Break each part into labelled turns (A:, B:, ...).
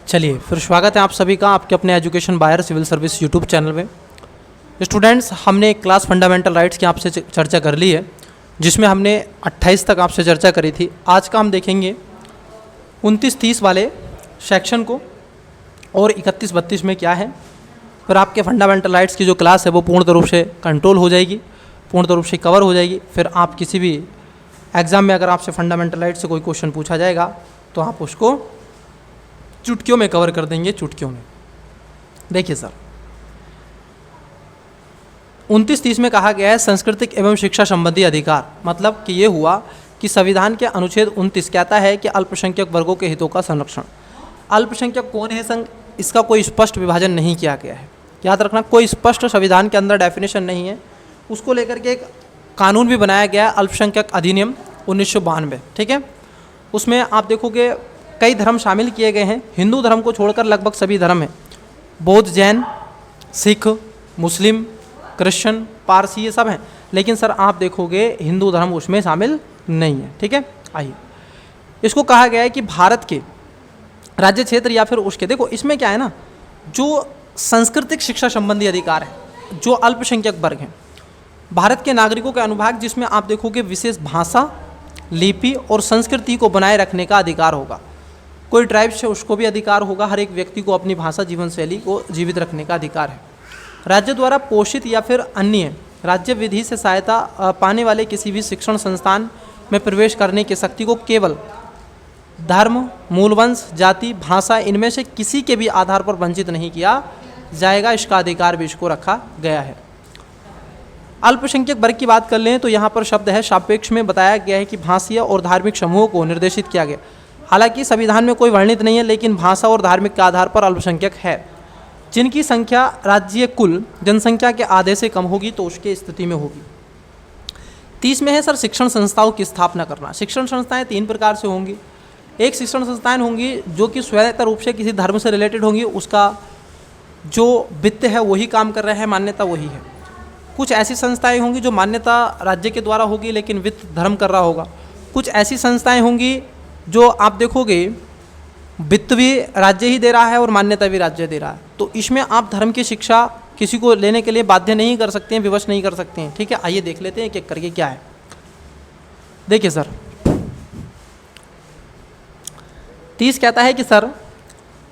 A: चलिए फिर स्वागत है आप सभी का आपके अपने एजुकेशन बायर सिविल सर्विस यूट्यूब चैनल में। स्टूडेंट्स, हमने क्लास फंडामेंटल राइट्स की आपसे चर्चा कर ली है, जिसमें हमने 28 तक आपसे चर्चा करी थी। आज का हम देखेंगे 29-30 वाले सेक्शन को और 31-32 में क्या है। फिर आपके फंडामेंटल राइट्स की जो क्लास है वो पूर्ण रूप से कंट्रोल हो जाएगी, पूर्ण रूप से कवर हो जाएगी। फिर आप किसी भी एग्ज़ाम में अगर आपसे फंडामेंटल राइट्स से कोई क्वेश्चन पूछा जाएगा तो आप उसको चुटकियों में कवर कर देंगे, चुटकियों में। देखिए सर, 29-30 में कहा गया है सांस्कृतिक एवं शिक्षा संबंधी अधिकार। मतलब कि ये हुआ कि संविधान के अनुच्छेद 29 कहता है कि अल्पसंख्यक वर्गों के हितों का संरक्षण। अल्पसंख्यक कौन है संघ, इसका कोई स्पष्ट विभाजन नहीं किया गया है। याद रखना, कोई स्पष्ट संविधान के अंदर डेफिनेशन नहीं है। उसको लेकर के एक कानून भी बनाया गया है, अल्पसंख्यक अधिनियम 1992। ठीक है, उसमें आप देखोगे कई धर्म शामिल किए गए हैं। हिंदू धर्म को छोड़कर लगभग सभी धर्म हैं। बौद्ध, जैन, सिख, मुस्लिम, क्रिश्चियन, पारसी, ये सब हैं। लेकिन सर आप देखोगे हिंदू धर्म उसमें शामिल नहीं है। ठीक है, आइए, इसको कहा गया है कि भारत के राज्य क्षेत्र या फिर उसके, देखो इसमें क्या है ना, जो सांस्कृतिक शिक्षा संबंधी अधिकार है, जो अल्पसंख्यक वर्ग हैं, भारत के नागरिकों के अनुभाग, जिसमें आप देखोगे विशेष भाषा, लिपि और संस्कृति को बनाए रखने का अधिकार होगा। कोई ट्राइब्स है उसको भी अधिकार होगा। हर एक व्यक्ति को अपनी भाषा, जीवन शैली को जीवित रखने का अधिकार है। राज्य द्वारा पोषित या फिर अन्य राज्य विधि से सहायता पाने वाले किसी भी शिक्षण संस्थान में प्रवेश करने की शक्ति को केवल धर्म, मूलवंश, जाति, भाषा, इनमें से किसी के भी आधार पर वंचित नहीं किया जाएगा। इसका अधिकार भी इसको रखा गया है। अल्पसंख्यक वर्ग की बात कर लें तो यहाँ पर शब्द है सापेक्ष में बताया गया है कि भाषीय और धार्मिक समूहों को निर्देशित किया गया। हालांकि संविधान में कोई वर्णित नहीं है, लेकिन भाषा और धार्मिक के आधार पर अल्पसंख्यक है। जिनकी संख्या राज्य कुल जनसंख्या के आधे से कम होगी तो उसकी स्थिति में होगी। 30 में है सर शिक्षण संस्थाओं की स्थापना करना। शिक्षण संस्थाएं 3 प्रकार से होंगी। एक शिक्षण संस्थाएं होंगी जो कि स्वतंत्र रूप से किसी धर्म से रिलेटेड होंगी, उसका जो वित्त है वही काम कर रहा है, मान्यता वही है। कुछ ऐसी संस्थाएं होंगी जो मान्यता राज्य के द्वारा होगी लेकिन वित्त धर्म कर रहा होगा। कुछ ऐसी संस्थाएं होंगी जो आप देखोगे वित्त भी राज्य ही दे रहा है और मान्यता भी राज्य दे रहा है। तो इसमें आप धर्म की शिक्षा किसी को लेने के लिए बाध्य नहीं कर सकते हैं, विवश नहीं कर सकते हैं। ठीक है, आइए देख लेते हैं एक एक करके क्या है। देखिए सर, 30 कहता है कि सर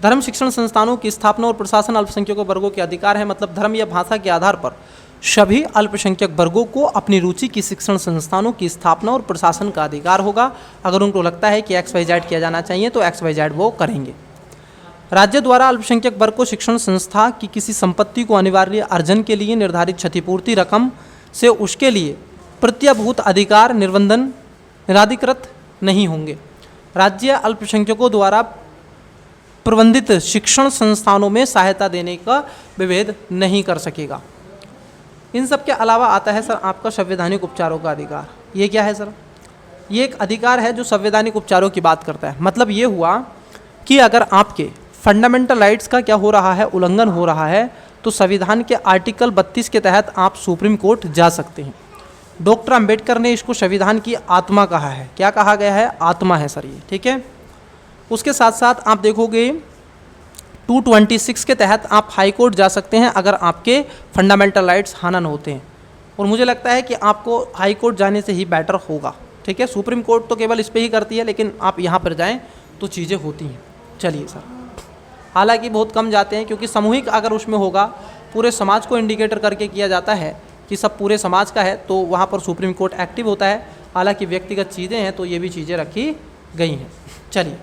A: धर्म शिक्षण संस्थानों की स्थापना और प्रशासन अल्पसंख्यकों वर्गों के अधिकार है। मतलब धर्म या भाषा के आधार पर सभी अल्पसंख्यक वर्गों को अपनी रुचि की शिक्षण संस्थानों की स्थापना और प्रशासन का अधिकार होगा। अगर उनको लगता है कि XYZ किया जाना चाहिए तो XYZ वो करेंगे। राज्य द्वारा अल्पसंख्यक वर्ग को शिक्षण संस्था की किसी संपत्ति को अनिवार्य अर्जन के लिए निर्धारित क्षतिपूर्ति रकम से उसके लिए प्रत्यभूत अधिकार निराधिकृत नहीं होंगे। राज्य अल्पसंख्यकों द्वारा प्रबंधित शिक्षण संस्थानों में सहायता देने का विभेद नहीं कर सकेगा। इन सब के अलावा आता है सर आपका संवैधानिक उपचारों का अधिकार। ये क्या है सर? ये एक अधिकार है जो संवैधानिक उपचारों की बात करता है। मतलब ये हुआ कि अगर आपके फंडामेंटल राइट्स का क्या हो रहा है, उल्लंघन हो रहा है, तो संविधान के आर्टिकल 32 के तहत आप सुप्रीम कोर्ट जा सकते हैं। डॉक्टर अंबेडकर ने इसको संविधान की आत्मा कहा है। क्या कहा गया है? आत्मा है सर ये। ठीक है, उसके साथ साथ आप देखोगे 226 के तहत आप हाई कोर्ट जा सकते हैं अगर आपके फंडामेंटल राइट्स हनन होते हैं। और मुझे लगता है कि आपको हाई कोर्ट जाने से ही बेटर होगा। ठीक है, सुप्रीम कोर्ट तो केवल इस पे ही करती है, लेकिन आप यहाँ पर जाएं तो चीज़ें होती हैं। चलिए सर, हालांकि बहुत कम जाते हैं क्योंकि सामूहिक अगर उसमें होगा, पूरे समाज को इंडिकेटर करके किया जाता है कि सब पूरे समाज का है, तो वहाँ पर सुप्रीम कोर्ट एक्टिव होता है। हालांकि व्यक्तिगत चीज़ें हैं तो ये भी चीज़ें रखी गई हैं। चलिए,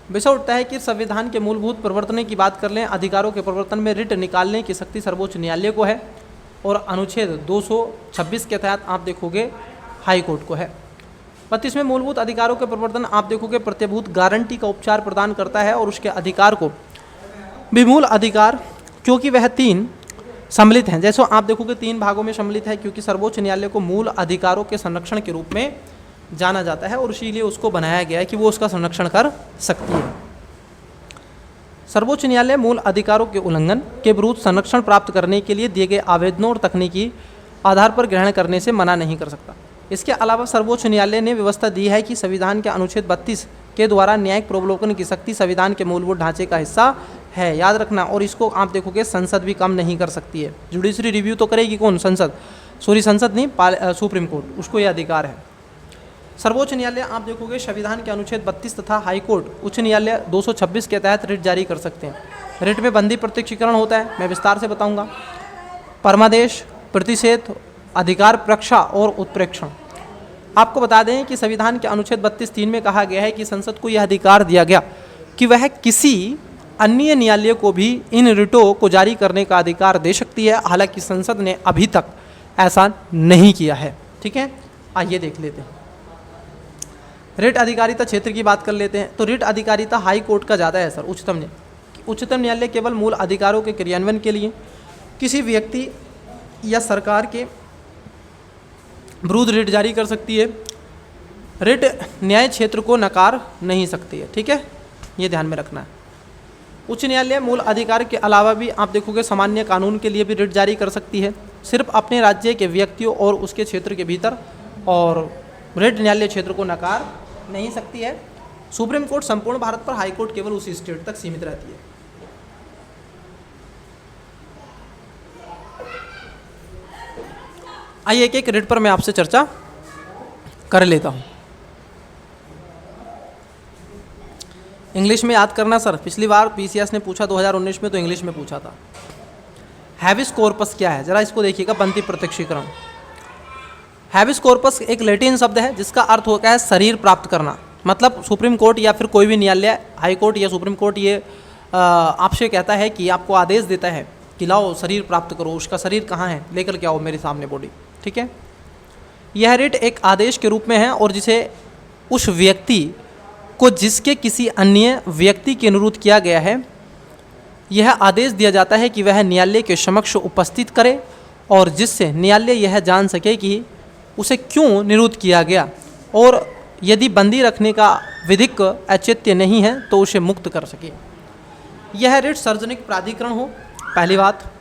A: विषय उठता है कि संविधान के मूलभूत परिवर्तन की बात कर लें। अधिकारों के परिवर्तन में रिट निकालने की शक्ति सर्वोच्च न्यायालय को है और अनुच्छेद 226 के तहत आप देखोगे हाई कोर्ट को है। 32 में मूलभूत अधिकारों के परिवर्तन आप देखोगे प्रत्यभूत गारंटी का उपचार प्रदान करता है और उसके अधिकार को विमूल अधिकार, क्योंकि वह 3 सम्मिलित हैं। जैसे आप देखोगे 3 भागों में सम्मिलित है, क्योंकि सर्वोच्च न्यायालय को मूल अधिकारों के संरक्षण के रूप में जाना जाता है और इसीलिए उसको बनाया गया है कि वो उसका संरक्षण कर सकती है। सर्वोच्च न्यायालय मूल अधिकारों के उल्लंघन के विरुद्ध संरक्षण प्राप्त करने के लिए दिए गए आवेदनों और तकनीकी आधार पर ग्रहण करने से मना नहीं कर सकता। इसके अलावा सर्वोच्च न्यायालय ने व्यवस्था दी है कि संविधान के अनुच्छेद 32 के द्वारा न्यायिक प्रोवलोकन की शक्ति संविधान के मूलभूत ढांचे का हिस्सा है, याद रखना। और इसको आप देखोगे संसद भी कम नहीं कर सकती है। जुडिशरी रिव्यू तो करेगी कौन? संसद, सॉरी संसद नहीं, सुप्रीम कोर्ट, उसको यह अधिकार है। सर्वोच्च न्यायालय आप देखोगे संविधान के अनुच्छेद 32 तथा हाईकोर्ट उच्च न्यायालय 226 के तहत रिट जारी कर सकते हैं। रिट में बंदी प्रत्यक्षीकरण होता है, मैं विस्तार से बताऊंगा। परमादेश, प्रतिषेध, अधिकार प्रक्षा और उत्प्रेक्षण। आपको बता दें कि संविधान के अनुच्छेद 32(3) में कहा गया है कि संसद को यह अधिकार दिया गया कि वह किसी अन्य न्यायालय को भी इन रिटों को जारी करने का अधिकार दे सकती है। हालांकि संसद ने अभी तक ऐसा नहीं किया है। ठीक है, आइए देख लेते हैं। रिट अधिकारिता क्षेत्र की बात कर लेते हैं। तो रिट अधिकारिता हाई कोर्ट का ज़्यादा है सर, उच्चतम न्यायालय केवल मूल अधिकारों के क्रियान्वयन के लिए किसी व्यक्ति या सरकार के विरुद्ध रिट जारी कर सकती है। रिट न्याय क्षेत्र को नकार नहीं सकती है। ठीक है, ये ध्यान में रखना है। उच्च न्यायालय मूल अधिकार के अलावा भी आप देखोगे सामान्य कानून के लिए भी रिट जारी कर सकती है, सिर्फ अपने राज्य के व्यक्तियों और उसके क्षेत्र के भीतर, और रिट न्यायालय क्षेत्र को नकार नहीं सकती है। सुप्रीम कोर्ट संपूर्ण भारत पर, हाई कोर्ट केवल उसी स्टेट तक सीमित रहती है। आइए एक एक रिट पर मैं आपसे चर्चा कर लेता हूं। इंग्लिश में याद करना सर, पिछली बार पीसीएस ने पूछा 2019 में, तो इंग्लिश में पूछा था। हैबिस कॉर्पस क्या है, जरा इसको देखिएगा। बंदी प्रत्यक्षीकरण। हैबिस कॉर्पस एक लैटिन शब्द है जिसका अर्थ होता है शरीर प्राप्त करना। मतलब सुप्रीम कोर्ट या फिर कोई भी न्यायालय, हाई कोर्ट या सुप्रीम कोर्ट, ये आपसे कहता है कि आपको आदेश देता है कि लाओ शरीर प्राप्त करो, उसका शरीर कहाँ है, लेकर के आओ मेरे सामने बॉडी। ठीक है, यह रिट एक आदेश के रूप में है और जिसे उस व्यक्ति को जिसके किसी अन्य व्यक्ति के अनुरोध किया गया है, यह आदेश दिया जाता है कि वह न्यायालय के समक्ष उपस्थित करे और जिससे न्यायालय यह जान सके कि उसे क्यों निरुद्ध किया गया, और यदि बंदी रखने का विधिक औचित्य नहीं है तो उसे मुक्त कर सके। यह रिट सार्वजनिक प्राधिकरण हो, पहली बात।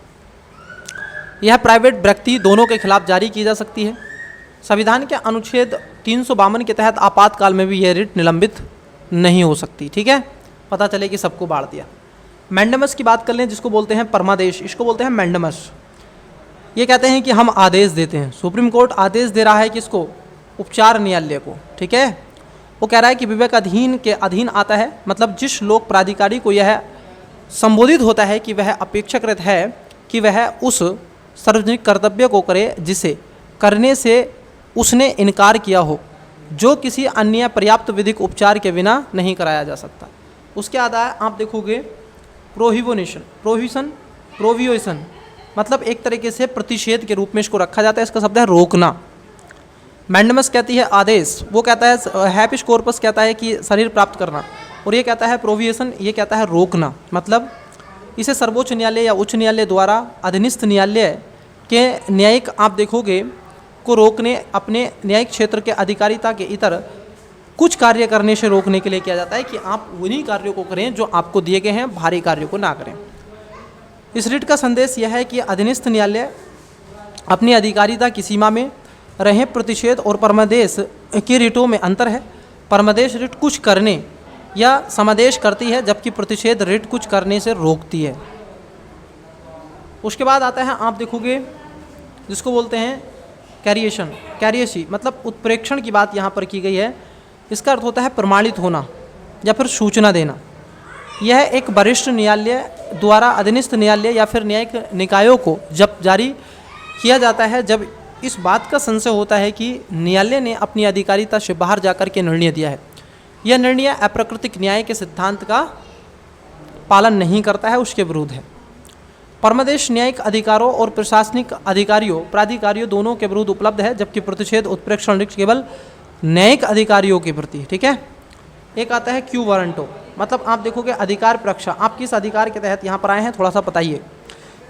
A: यह प्राइवेट व्यक्ति दोनों के खिलाफ जारी की जा सकती है। संविधान के अनुच्छेद 352 के तहत आपातकाल में भी यह रिट निलंबित नहीं हो सकती। ठीक है, पता चले कि सबको बांट दिया। मैंडेमस की बात कर लें, जिसको बोलते हैं परमादेश, इसको बोलते हैं मैंडेमस। ये कहते हैं कि हम आदेश देते हैं। सुप्रीम कोर्ट आदेश दे रहा है कि इसको उपचार न्यायालय को। ठीक है, वो कह रहा है कि विवेक अधीन के अधीन आता है, मतलब जिस लोक प्राधिकारी को यह संबोधित होता है कि वह अपेक्षाकृत है कि वह उस सार्वजनिक कर्तव्य को करे जिसे करने से उसने इनकार किया हो, जो किसी अन्य पर्याप्त विधिक उपचार के बिना नहीं कराया जा सकता। उसके आधार आप देखोगे प्रोहिबिशन, मतलब एक तरीके से प्रतिषेध के रूप में इसको रखा जाता है। इसका शब्द है रोकना। मैंडेमस कहती है आदेश, वो कहता है, हैबिस कॉर्पस कहता है कि शरीर प्राप्त करना, और ये कहता है प्रोहिबिशन, ये कहता है रोकना। मतलब इसे सर्वोच्च न्यायालय या उच्च न्यायालय द्वारा अधीनस्थ न्यायालय के न्यायिक आप देखोगे को रोकने, अपने न्यायिक क्षेत्र के अधिकारिता के इतर कुछ कार्य करने से रोकने के लिए किया जाता है कि आप उन्हीं कार्यों को करें जो आपको दिए गए हैं, भारी कार्यों को ना करें। इस रिट का संदेश यह है कि अधीनस्थ न्यायालय अपनी अधिकारिता की सीमा में रहें। प्रतिषेध और परमादेश के रिटों में अंतर है। परमादेश रिट कुछ करने या समादेश करती है, जबकि प्रतिषेध रिट कुछ करने से रोकती है। उसके बाद आता है आप देखोगे जिसको बोलते हैं कैरियसी, मतलब उत्प्रेक्षण की बात यहाँ पर की गई है। इसका अर्थ होता है प्रमाणित होना या फिर सूचना देना। यह एक वरिष्ठ न्यायालय द्वारा अधीनस्थ न्यायालय या फिर न्यायिक निकायों को जब जारी किया जाता है जब इस बात का संशय होता है कि न्यायालय ने अपनी अधिकारिता से बाहर जाकर के निर्णय दिया है, यह निर्णय अप्राकृतिक न्याय के सिद्धांत का पालन नहीं करता है, उसके विरुद्ध है। परमादेश न्यायिक अधिकारों और प्रशासनिक प्राधिकारियों दोनों के विरुद्ध उपलब्ध है, जबकि प्रतिषेध उत्प्रेक्षण केवल न्यायिक अधिकारियों के प्रति। ठीक है, एक आता है क्यू वारंटो, मतलब आप देखोगे अधिकार प्रक्षा। आप किस अधिकार के तहत यहाँ पर आए हैं थोड़ा सा बताइए।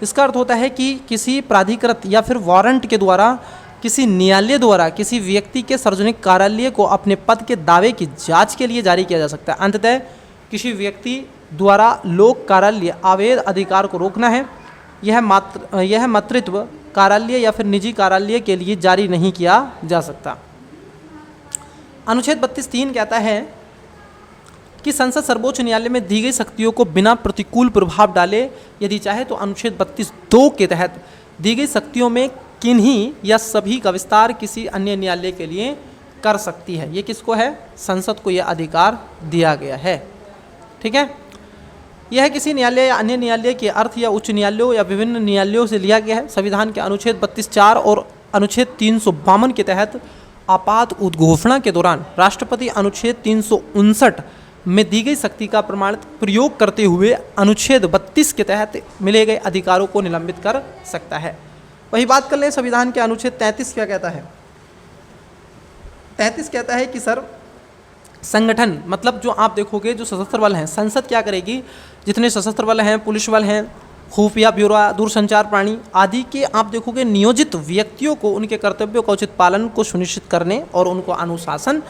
A: इसका अर्थ होता है कि किसी प्राधिकृत या फिर वारंट के द्वारा किसी न्यायालय द्वारा किसी व्यक्ति के सार्वजनिक कार्यालय को अपने पद के दावे की जांच के लिए जारी किया जा सकता है। अंततः किसी व्यक्ति द्वारा लोक कार्यालय अवैध अधिकार को रोकना है। यह मातृत्व कार्यालय या फिर निजी कार्यालय के लिए जारी नहीं किया जा सकता। अनुच्छेद 32(3) कहता है कि संसद सर्वोच्च न्यायालय में दी गई शक्तियों को बिना प्रतिकूल प्रभाव डाले यदि चाहे तो अनुच्छेद 32(2) के तहत दी गई शक्तियों में किन्हीं या सभी का विस्तार किसी अन्य न्यायालय के लिए कर सकती है। ये किसको है? संसद को यह अधिकार दिया गया है। ठीक है, यह किसी न्यायालय या अन्य न्यायालय के अर्थ या उच्च न्यायालयों या विभिन्न न्यायालयों से लिया गया है। संविधान के अनुच्छेद 32(4) और अनुच्छेद 352 के तहत आपात उद्घोषणा के दौरान राष्ट्रपति अनुच्छेद 359 में दी गई शक्ति का प्रमाणित प्रयोग करते हुए अनुच्छेद 32 के तहत मिले गए अधिकारों को निलंबित कर सकता है। वही बात कर लें, संविधान के अनुच्छेद 33 क्या कहता है? 33 कहता है कि सर संगठन, मतलब जो आप देखोगे जो सशस्त्र बल हैं, संसद क्या करेगी, जितने सशस्त्र बल हैं, पुलिस बल हैं, खुफिया ब्यूरो, दूरसंचार प्राणी आदि के आप देखोगे नियोजित व्यक्तियों को उनके कर्तव्यों का उचित पालन को सुनिश्चित करने और उनको अनुशासन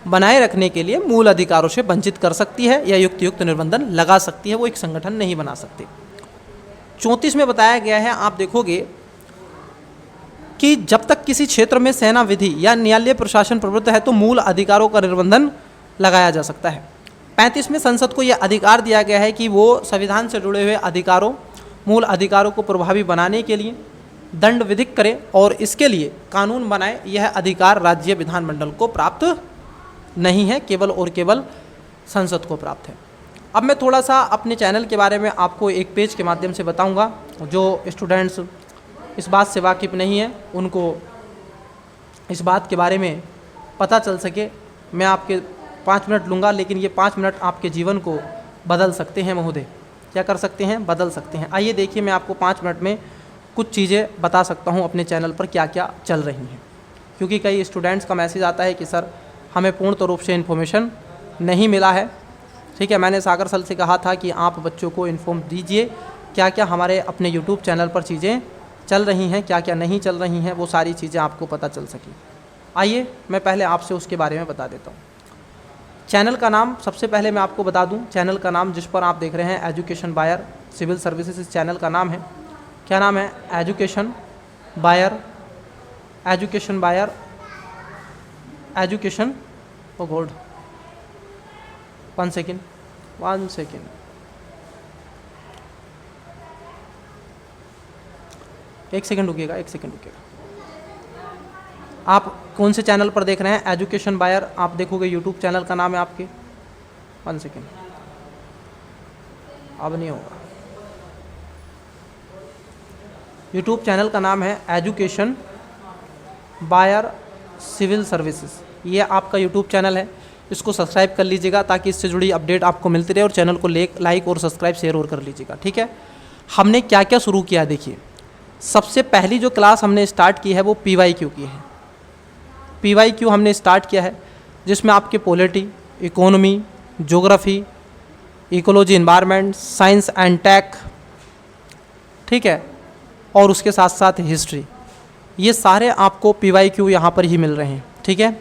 A: बनाए रखने के लिए मूल अधिकारों से वंचित कर सकती है या युक्त निर्बंधन लगा सकती है। वो एक संगठन नहीं बना सकते। 34 में बताया गया है, आप देखोगे कि जब तक किसी क्षेत्र में सेना विधि या न्यायालय प्रशासन प्रवृत्त है तो मूल अधिकारों का निर्बंधन लगाया जा सकता है। 35 में संसद को यह अधिकार दिया गया है कि वो संविधान से जुड़े हुए अधिकारों, मूल अधिकारों को प्रभावी बनाने के लिए दंड विधिक करे और इसके लिए कानून बनाए। यह अधिकार राज्य विधानमंडल को प्राप्त नहीं है, केवल और केवल संसद को प्राप्त है। अब मैं थोड़ा सा अपने चैनल के बारे में आपको एक पेज के माध्यम से बताऊंगा। जो स्टूडेंट्स इस बात से वाकिफ़ नहीं है उनको इस बात के बारे में पता चल सके। मैं आपके 5 मिनट लूँगा, लेकिन ये 5 मिनट आपके जीवन को बदल सकते हैं महोदय। क्या कर सकते हैं? बदल सकते हैं। आइए देखिए, मैं आपको 5 मिनट में कुछ चीज़ें बता सकता हूँ अपने चैनल पर क्या क्या चल रही हैं, क्योंकि कई स्टूडेंट्स का मैसेज आता है कि सर हमें पूर्ण रूप से इन्फॉर्मेशन नहीं मिला है। ठीक है, मैंने सागर सर से कहा था कि आप बच्चों को इन्फॉर्म दीजिए क्या क्या हमारे अपने यूट्यूब चैनल पर चीज़ें चल रही हैं, क्या क्या नहीं चल रही हैं, वो सारी चीज़ें आपको पता चल सकें। आइए मैं पहले आपसे उसके बारे में बता देता हूँ। चैनल का नाम सबसे पहले मैं आपको बता दूं, चैनल का नाम जिस पर आप देख रहे हैं एजुकेशन बायर सिविल सर्विसेज, इस चैनल का नाम है, क्या नाम है? एजुकेशन बायर एजुकेशन ओ गॉड, 1 सेकेंड एक सेकेंड रुकिएगा। आप कौन से चैनल पर देख रहे हैं? एजुकेशन बायर आप देखोगे, यूट्यूब चैनल का नाम है आपके। 1 सेकेंड, अब नहीं होगा। यूट्यूब चैनल का नाम है एजुकेशन बायर सिविल सर्विसेज। ये आपका यूट्यूब चैनल है, इसको सब्सक्राइब कर लीजिएगा ताकि इससे जुड़ी अपडेट आपको मिलती रहे, और चैनल को लाइक और सब्सक्राइब शेयर और कर लीजिएगा। ठीक है, हमने क्या क्या शुरू किया देखिए। सबसे पहली जो क्लास हमने स्टार्ट की है वो PYQ की है। PYQ हमने स्टार्ट किया है, जिसमें आपके polity, economy, geography, ecology, environment, science and tech, ठीक है, और उसके साथ साथ हिस्ट्री, ये सारे आपको PYQ यहाँ पर ही मिल रहे हैं। ठीक है,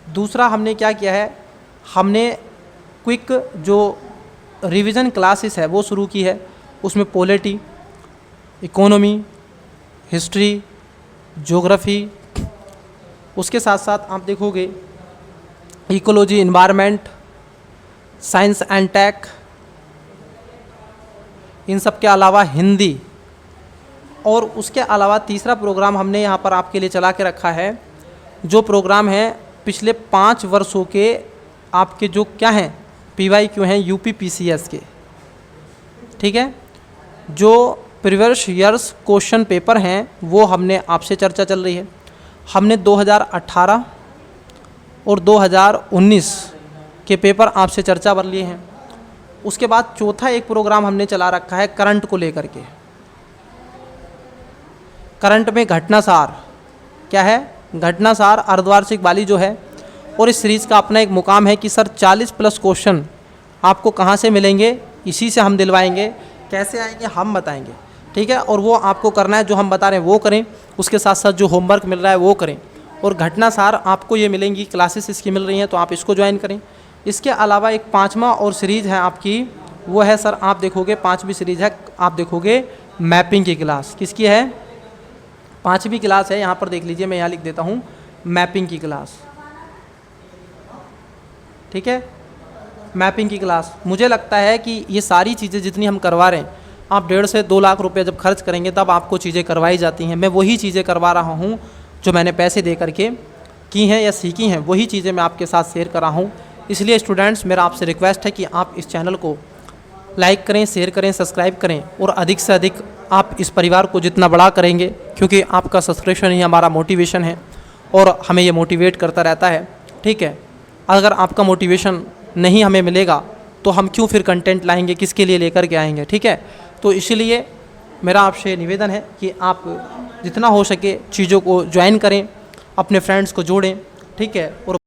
A: दूसरा हमने क्या किया है, हमने क्विक जो रिवीजन क्लासेस है वो शुरू की है। उसमें पॉलिटी, इकोनॉमी, हिस्ट्री, ज्योग्राफी, उसके साथ साथ आप देखोगे ecology, environment, science and tech, इन सब के अलावा हिंदी, और उसके अलावा तीसरा प्रोग्राम हमने यहाँ पर आपके लिए चला के रखा है, जो प्रोग्राम है पिछले 5 वर्षों के आपके जो क्या हैं PYQ हैं UP PCS के। ठीक है, जो प्रीवियस ईयर्स क्वेश्चन पेपर हैं वो हमने आपसे चर्चा चल रही है। हमने 2018 और 2019 के पेपर आपसे चर्चा कर लिए हैं। उसके बाद चौथा एक प्रोग्राम हमने चला रखा है करंट को लेकर के। करंट में घटनासार क्या है, घटनासार अर्धवार्षिक वाली जो है, और इस सीरीज़ का अपना एक मुकाम है कि सर 40+ क्वेश्चन आपको कहाँ से मिलेंगे, इसी से हम दिलवाएंगे। कैसे आएंगे हम बताएंगे। ठीक है, और वो आपको करना है, जो हम बता रहे हैं वो करें, उसके साथ साथ जो होमवर्क मिल रहा है वो करें। और घटनासार आपको ये मिलेंगी, क्लासेस इसकी मिल रही हैं, तो आप इसको ज्वाइन करें। इसके अलावा एक 5वां और सीरीज़ है आपकी, वो है सर आप देखोगे 5वीं सीरीज़ है, आप देखोगे मैपिंग की क्लास। किसकी है? 5वीं क्लास है, यहाँ पर देख लीजिए, मैं यहाँ लिख देता हूँ मैपिंग की क्लास। ठीक है, मैपिंग की क्लास, मुझे लगता है कि ये सारी चीज़ें जितनी हम करवा रहे हैं, आप 1.5 से 2 लाख रुपए जब खर्च करेंगे तब आपको चीज़ें करवाई जाती हैं। मैं वही चीज़ें करवा रहा हूँ जो मैंने पैसे दे करके की हैं या सीखी हैं, वही चीज़ें मैं आपके साथ शेयर कर रहा हूँ। इसलिए स्टूडेंट्स, मेरा आपसे रिक्वेस्ट है कि आप इस चैनल को लाइक करें, शेयर करें, सब्सक्राइब करें और अधिक से अधिक आप इस परिवार को जितना बड़ा करेंगे, क्योंकि आपका सब्सक्रिप्शन ही हमारा मोटिवेशन है और हमें ये मोटिवेट करता रहता है। ठीक है, अगर आपका मोटिवेशन नहीं हमें मिलेगा तो हम क्यों फिर कंटेंट लाएंगे, किसके लिए लेकर के आएंगे। ठीक है, तो इसलिए मेरा आपसे निवेदन है कि आप जितना हो सके चीज़ों को ज्वाइन करें, अपने फ्रेंड्स को जोड़ें। ठीक है, और